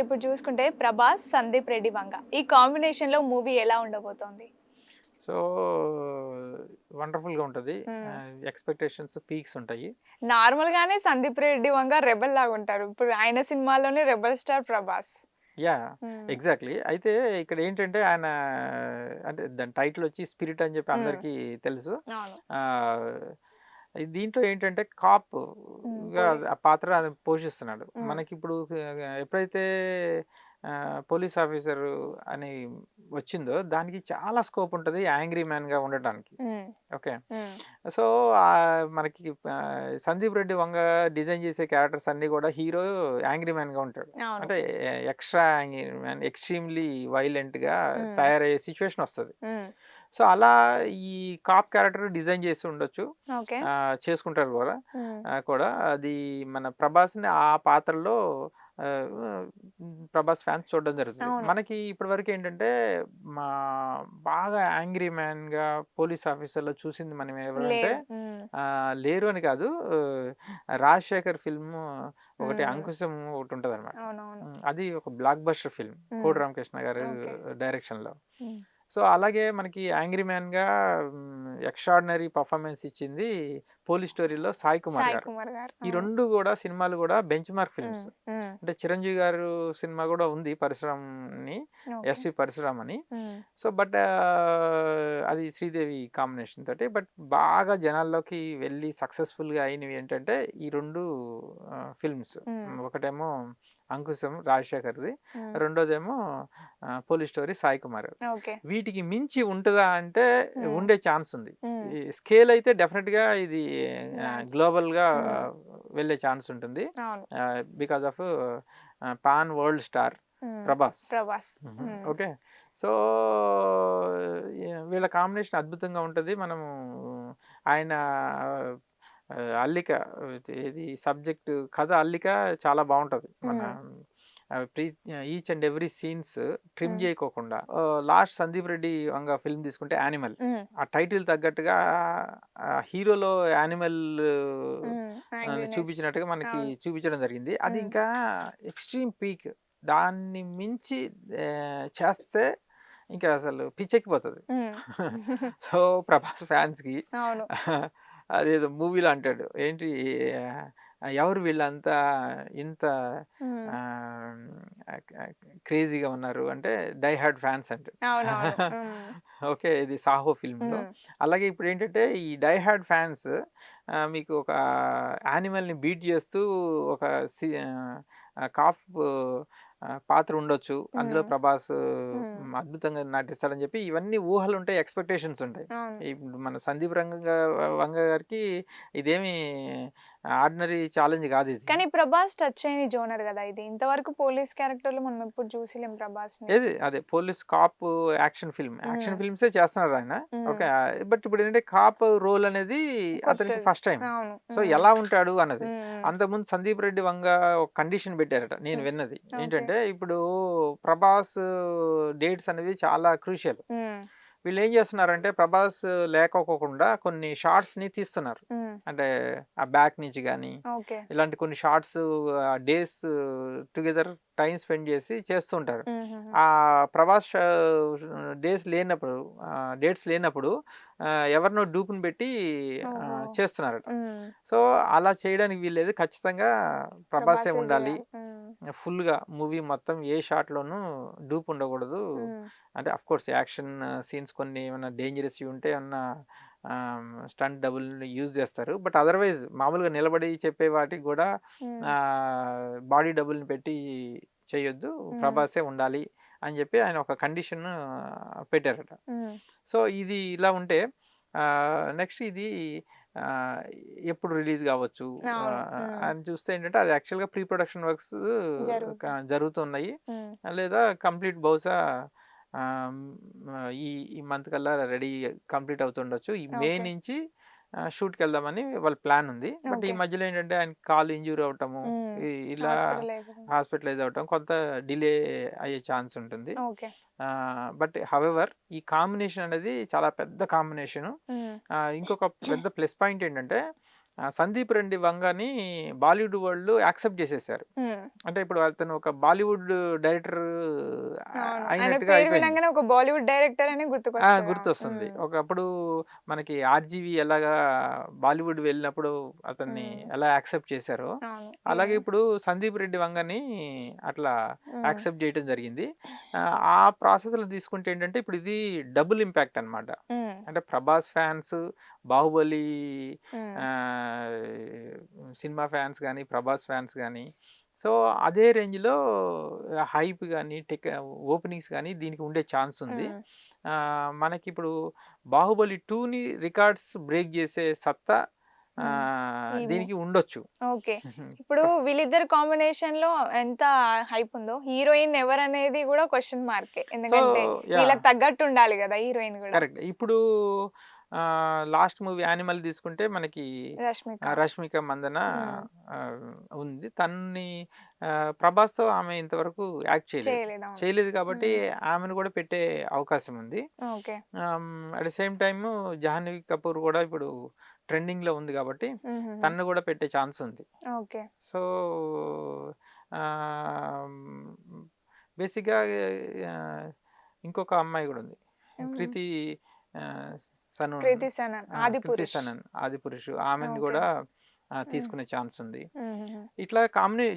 ఇప్పుడు చూసుకుంటే ప్రభాస్, సందీప్ రెడ్డి వంగ ఈ కాంబినేషన్‌లో మూవీ ఎలా ఉండబోతోంది? సో, వండర్‌ఫుల్‌గా ఉంటది. హ్మ్. ఎక్స్‌పెక్టేషన్స్ పీక్స్ ఉంటాయి. నార్మల్‌గానే సందీప్ రెడ్డి వంగ రెబెల్ లాగా ఉంటారు. ఇప్పుడు ఆయన సినిమాలోనే రెబెల్ స్టార్ ప్రభాస్. యాహ్! హ్మ్. ఎగ్జాక్ట్‌లీ. అయితే ఇక్కడేంటంటే ఆయన అంటే దాని టైటిల్ వచ్చి 'స్పిరిట్' అని చెప్పి హ్మ్. అందరికీ తెలుసు. అవును. ఆహ్, దీంట్లో ఏంటంటే కాప్‌గా పోలీస్. ఆ పాత్ర ఆయన పోషిస్తున్నాడు. హ్మ్. మనకిప్పుడు ఎప్పుడైతే పోలీస్ ఆఫీసర్ అని వచ్చిందో దానికి చాలా స్కోప్ ఉంటది యాంగ్రీ మ్యాన్‌గా ఉండటానికి. హ్మ్. ఓకే. హ్మ్. సో, మనకి 'సందీప్ రెడ్డి వంగ' డిజైన్ చేసే క్యారెక్టర్స్ అన్నీ గూడా హీరో యాంగ్రీ మ్యాన్‌గా ఉంటాడు. అవును. అంటే ఎక్స్‌ట్రా యాంగ్రీ మ్యాన్, ఎక్స్‌ట్రీమ్‌లీ వైలెంట్‌గా హ్మ్. తయారయ్యే సిట్యుయేషన్ వస్తది. హ్మ్. సో, అలా ఈ కాప్ క్యారెక్టర్ డిజైన్ చేసి ఉండొచ్చు. ఓకే. చేసుకుంటారు గూడా. హ్మ్. అది మన 'ప్రభాస్‌ని' ఆ పాత్రలో ఆహ్, హ్మ్, ప్రభాస్ ఫ్యాన్స్ చూడడం జరుగుతది. అవును. మనకి ఇప్పటి వరకేంటంటే మా బాగా యాంగ్రీ మ్యాన్‌గా పోలీస్ ఆఫీసర్‌లో చూసింది మనం ఎవరంటే లేదు. హ్మ్. లేరు అని కాదు. ఆహ్, 'రాజశేఖర్' ఫిల్ము ఒకటి హ్మ్. 'అంకుశం' ఒకటుంటదనమాట. అవునవును. అది ఒక బ్లాక్ బస్టర్ ఫిల్మ్. హ్మ్. 'కోడి రామకృష్ణ' గారు ఓకే. డైరెక్షన్‌లో. హ్మ్. సో, అలాగే మనకి యాంగ్రీ మ్యాన్‌గా ఎక్స్ట్రార్డినరీ పెర్ఫార్మన్స్ ఇచ్చింది 'పోలీస్ స్టోరీలో' సాయి కుమార్ సాయి గారు. కుమార్ గారు. ఈ అవును. 2 గూడా సినిమాలు గూడా బెంచ్ మార్క్ హ్మ్. ఫిల్మ్స్. హ్మ్. అంటే 'చిరంజీవి' గారు సినిమా గూడా ఉంది 'పరశురామ్‌ని', ఓకే. 'ఎస్‌పి పరశురామ్' అని. హ్మ్. సో, అది శ్రీదేవి కాంబినేషన్ తోటి. బట్ బాగా జనాల్లోకి వెళ్ళి సక్సెస్‌ఫుల్‌గా అయినవి ఏంటంటే ఈ 2 ఫిల్మ్స్. హ్మ్. ఒకటేమో 'అంకుశం' రాజశేఖర్‌ది. హ్మ్. రెండోదేమో 'police story' Sai Kumar. Okay. వీటికి మించి ఉంటదా అంటే హ్మ్. ఉండే ఛాన్స్ ఉంది. హ్మ్. ఈ స్కేల్ అయితే డెఫినిట్‌గా ఇది లార్జ్. గ్లోబల్‌గా హ్మ్. వెళ్ళే ఛాన్స్ ఉంటుంది. అవును. Because of pan world star హ్మ్. 'ప్రభాస్'. ప్రభాస్. హుహు. హ్మ్. ఓకే. సో, వీళ్ళ కాంబినేషన్ అద్భుతంగా ఉంటది. మనము ఆయన అల్లిక ఏది సబ్జెక్ట్ కథ అల్లిక చాలా బావుంటది. మన హ్మ్. ఆహ్, pre each and every scenes trim హ్మ్. జేయకోకుండా లాస్ట్ 'సందీప్ రెడ్డి వంగ' ఫిల్మ్ తీసుకుంటే 'యానిమల్'. హ్మ్. ఆ టైటిల్ తగ్గట్టుగా హీరోలో యానిమల్ హ్మ్. యాంగ్రీనెస్. చూపించినట్టుగా మనకి అవును. చూపించడం జరిగింది. అది హ్మ్. ఇంకా ఎక్స్‌ట్రీమ్ పీక్. దాన్ని మించి చేస్తే ఇంకా అసలు పిచ్చెక్కిపోతది. హ్మ్. సో, 'ప్రభాస్' ఫ్యాన్స్‌కి అవును. అదేదో మూవీలో అంటాడు. ఏంటి ఎవరు వీళ్ళంతా ఇంత హ్మ్. ఆహ్, క్రేజీగా ఉన్నారు అంటే 'డై హార్డ్ ఫ్యాన్స్' అంటాడు. అవునవును. హ్మ్. ఓకే. ఇది 'సాహో' ఫిల్మ్‌లో. హ్మ్. అలాగే ఇప్పుడేంటంటే ఈ 'డై హార్డ్ ఫ్యాన్స్' మీకు ఒక యానిమల్‌ని బీట్ చేస్తూ ఒక కాప్ పాత్ర ఉండొచ్చు. అందులో హ్మ్. 'ప్రభాస్' హ్మ్. అద్భుతంగా నటిస్తాడని చెప్పి ఇవన్నీ ఊహలుంటాయి, ఎక్స్‌పెక్టేషన్స్ ఉంటాయి. అవును. ఇప్పుడు మన 'సందీప్ వంగ' గారికి ఇదేమి ఆర్డినరీ ఛాలెంజ్ కాదిది. కానీ 'ప్రభాస్' టచ్ చేయని జోనర్ గదా! ఇది. ఇంతవరకు పోలీస్ క్యారెక్టర్‌లో మనం ఎప్పుడు చూసిలేం 'ప్రభాస్‌ని'. అదే పోలీస్ కాప్ యాక్షన్ ఫిల్మ్. హ్మ్. యాక్షన్ ఫిల్మ్సే చేస్తున్నారాయన. హ్మ్. ఓకే. బట్ ఇప్పుడేంటంటే కాప్ రోల్ అనేది అతనికి కొత్తది. First time. అవును. సో, హ్మ్. ఎలా ఉంటాడు అన్నది. హ్మ్. హ్మ్. అంతకుముందు 'సందీప్ రెడ్డి వంగ' ఒక కండిషన్ పెట్టారట నేను హ్మ్. విన్నది. ఓకే. ఏంటంటే ఇప్పుడు 'ప్రభాస్' డేట్స్ అనేవి చాలా క్రూషియల్. హ్మ్. వీళ్ళేం చేస్తున్నారంటే 'ప్రభాస్' లేకోకోకుండా కొన్ని షాట్స్‌ని తీస్తున్నారు. హ్మ్. అంటే ఆ బ్యాక్ నుంచి గాని, ఓకే. ఇలాంటి కొన్ని shots days together time spend చేసి చేస్తూ ఉంటారు. హుహుహు. 'ప్రభాస్' డేస్ లేనప్పుడు డేట్స్ లేనప్పుడు ఎవరినో డూప్‌ని పెట్టి ఓహో! చేస్తున్నారట. హ్మ్. సో, అలా చేయడానికి వీల్లేదు. ఖచ్చితంగా 'ప్రభాసే' ప్రభాసే ఉండాలి. జేయాలి. హ్మ్. ఫుల్‌గా మూవీ మొత్తం ఏ షాట్‌లోనూ డూప్ ఉండకూడదు. హ్మ్. అంటే ఆఫ్‌కోర్స్ యాక్షన్ సీన్స్ కొన్ని ఏమన్నా డేంజరస్‌వి ఉంటే ఏమన్నా స్టంట్ డబుల్‌ని యూజ్ చేస్తారు. బట్ అదర్‌వైజ్ మామూలుగా నిలబడి చెప్పే వాటికి గూడా హ్మ్. బాడీ డబుల్‌ని పెట్టి చేయొద్దు. హ్మ్. ప్రభాసే ఉండాలి అని జెప్పి ఆయన ఒక కండిషన్ పెట్టారట. హ్మ్. సో, ఇది ఇలా ఉంటే నెక్స్ట్ ఇది ఆహ్, ఎప్పుడు రిలీజ్ గావచ్చు అవును. హ్మ్. అని చూస్తే ఏంటంటే అది యాక్చువల్‌గా ప్రీ ప్రొడక్షన్ వర్క్స్ జరుగుతుంది. జరుగుతున్నాయి. హ్మ్. లేదా కంప్లీట్ బహుశా ఈ ఈ మంత్ కల్లా రెడీ కంప్లీట్ అవుతుండొచ్చు. ఈ మే ఓకే. నుంచి షూట్‌కెళ్దామని వాళ్ళ ప్లాన్ ఉంది. బట్ ఈ ఓకే. మధ్యలో ఏంటంటే ఆయనకి కాలు ఇంజ్యూర్ అవ్వటము, హ్మ్. ఇలా హాస్పిటలైజ్డ్. హాస్పిటలైజ్ అవ్వటం కొంత డిలే అయ్యే ఛాన్స్ ఉంటుంది. ఓకే. బట్ హౌవెవర్ ఈ కాంబినేషన్ అనేది చాలా పెద్ద కాంబినేషను. హ్మ్. ఇంకొక పెద్ద ప్లస్ పాయింట్ ఏంటంటే సందీప్ రెడ్డి వంగని బాలీవుడ్ వాళ్ళు యాక్సెప్ట్ చేసేసారు. అంటే ఇప్పుడు అతను ఒక బాలీవుడ్ డైరెక్టర్ ఆయన అయినట్టుగా పేరు అయిపోయింది. వినంగానే ఒక బాలీవుడ్ డైరెక్టర్ అని గుర్తుకొస్తుంది. గుర్తొస్తుంది. ఒకప్పుడు మనకి ఆర్జీవి ఎలాగా బాలీవుడ్ వెళ్ళినప్పుడు అతన్ని ఎలా యాక్సెప్ట్ చేశారో, అలాగే ఇప్పుడు సందీప్ రెడ్డి వంగని అట్లా యాక్సెప్ట్ చేయడం జరిగింది. ఆ ప్రాసెస్లో తీసుకుంటే ఏంటంటే ఇప్పుడు ఇది డబుల్ ఇంపాక్ట్ అన్నమాట. అంటే Prabhas fans, Baahubali cinema fans కానీ, ప్రభాస్ ఫ్యాన్స్ కానీ, సో అదే రేంజ్లో హైప్ కానీ ఓపెనింగ్స్ కానీ దీనికి ఉండే ఛాన్స్ ఉంది. మనకి ఇప్పుడు బాహుబలి 2ని రికార్డ్స్ బ్రేక్ చేసే సత్తా దీనికి ఉండొచ్చు. ఓకే. ఇప్పుడు వీళ్ళిద్దరు కాంబినేషన్ లో ఎంత హైప్ ఉందో, హీరోయిన్ ఎవరు అనేది కూడా క్వశ్చన్ మార్కే. ఎందుకంటే వీళ్ళకి తగ్గట్టు ఉండాలి కదా హీరోయిన్ కూడా. కరెక్ట్. ఇప్పుడు లాస్ట్ మూవీ యానిమల్ తీసుకుంటే మనకి రష్మిక మందన ఉంది. తన్ని ప్రభాస్తో ఆమె ఇంతవరకు యాక్ట్ చేయలేదు కాబట్టి ఆమెను కూడా పెట్టే అవకాశం ఉంది. At the same time Jahnavi Kapoor కూడా ఇప్పుడు ట్రెండింగ్ లో ఉంది కాబట్టి తన్ను కూడా పెట్టే ఛాన్స్ ఉంది. సో బేసిక్గా ఇంకొక అమ్మాయి కూడా ఉంది, కృతి సనన్, ఆదిపురుషు, ఆమెను కూడా తీసుకునే ఛాన్స్ ఉంది. ఇట్లా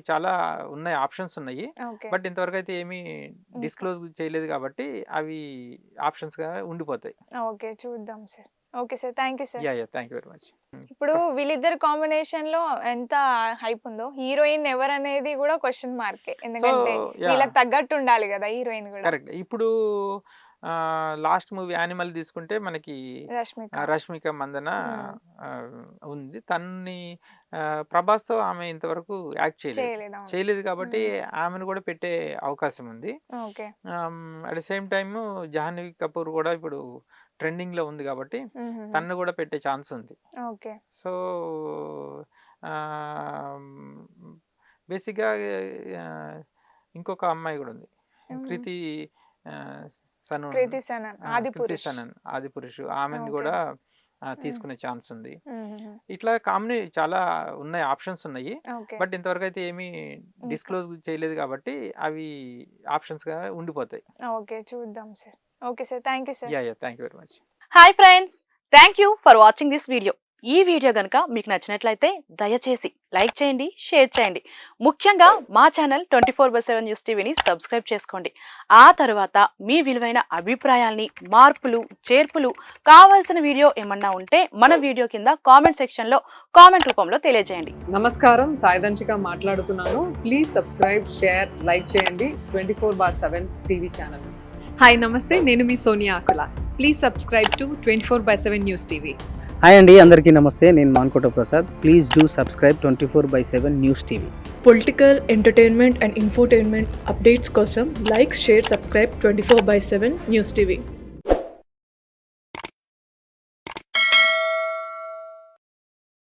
చాలా ఉన్నాయి, ఆప్షన్స్ ఉన్నాయి. బట్ ఇంతవరకు అయితే ఏమీ డిస్క్లోజ్ చేయలేదు కాబట్టి అవి ఆప్షన్స్ గా ఉండిపోతాయి. ఓకే, చూద్దాం sir. Okay sir, thank you sir. Thank you very much. ఇప్పుడు వీళ్ళిద్దరు కాంబినేషన్ లో ఎంత హైప్ ఉందో, హీరోయిన్ ఎవరు అనేది కూడా క్వశ్చన్ మార్కే. ఎందుకంటే వీళ్ళకి తగ్గట్టు ఉండాలి కదా హీరోయిన్ కూడా. కరెక్ట్. ఇప్పుడు లాస్ట్ మూవీ యానిమల్ తీసుకుంటే మనకి రష్మిక మందన ఉంది. తన్ని ప్రభాస్తో ఆమె ఇంతవరకు యాక్ట్ చేయలేదు కాబట్టి ఆమెను కూడా పెట్టే అవకాశం ఉంది. At the same time Jahnavi Kapoor కూడా ఇప్పుడు ట్రెండింగ్ లో ఉంది కాబట్టి తన్ను కూడా పెట్టే ఛాన్స్ ఉంది. సో బేసిక్గా ఇంకొక అమ్మాయి కూడా ఉంది, కృతి సనన్, ఆదిపురుషు, ఆమెను కూడా తీసుకునే ఛాన్స్ ఉంది. ఇట్లా చాలా ఉన్నాయి, ఆప్షన్స్ ఉన్నాయి. బట్ ఇంతవరకు అయితే ఏమీ డిస్క్లోజ్ చేయలేదు కాబట్టి అవి ఆప్షన్స్ గా ఉండిపోతాయి. ఓకే, చూద్దాం sir. Okay sir, thank you sir. Thank you very much. Hi friends, thank you for watching this video. ఈ వీడియో గనుక మీకు నచ్చినట్లయితే దయచేసి లైక్ చేయండి, షేర్ చేయండి. ముఖ్యంగా మా ఛానల్ 24/7 న్యూస్ టీవీని సబ్స్క్రైబ్ చేసుకోండి. ఆ తర్వాత మీ విలువైన అభిప్రాయాల్ని, మార్పులు, చేర్పులు, కావాల్సిన వీడియో ఏమన్నా ఉంటే మన వీడియో కింద కామెంట్ సెక్షన్లో కామెంట్ రూపంలో తెలియజేయండి. నమస్కారం, సాయిదంచిక మాట్లాడుతున్నాను. ప్లీజ్ సబ్స్క్రైబ్, షేర్, లైక్ చేయండి 24/7 టీవీ ఛానల్. హాయ్ నమస్తే, నేను మీ Sonia Akula. Please subscribe to 24/7 news TV. Hi అండి, అందరికీ నమస్తే. నేను Mankota Prasad. Please do subscribe 24/7 news TV. Political, entertainment and infotainment updates కోసం like, share, subscribe 24/7 news TV.